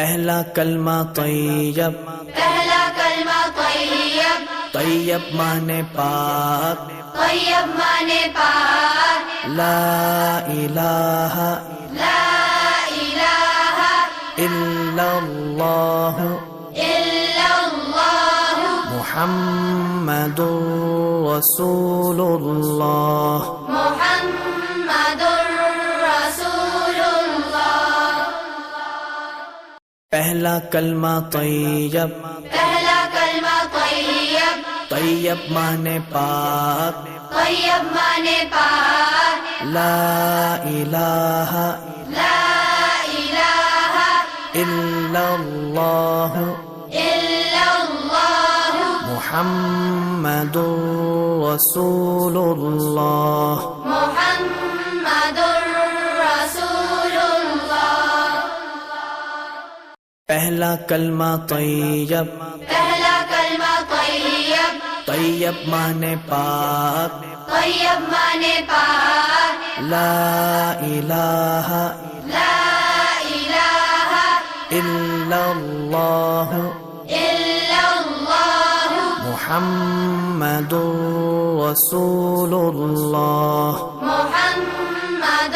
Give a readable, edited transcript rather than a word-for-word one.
پہلا کلمہ طیب، پہلا کلمہ طیب، طیب مانے پاک، طیب مانے پاک، لا الہ لا الہ الا اللہ الا اللہ محمد رسول اللہ۔ محمد رسول اللہ۔ پہلا کلمہ طیب، پہلا کلمہ طیب، طیب مانے پاک، طیب مانے پاک، لا الہ لا الہ الا اللہ الا اللہ محمد رسول اللہ۔ محمد رسول اللہ۔ پہلا کلمہ طیب، پہلا کلمہ طیب، طیب مانے پاک، طیب مانے پاک، لا الہ لا الہ الا اللہ الا اللہ محمد رسول اللہ۔ محمد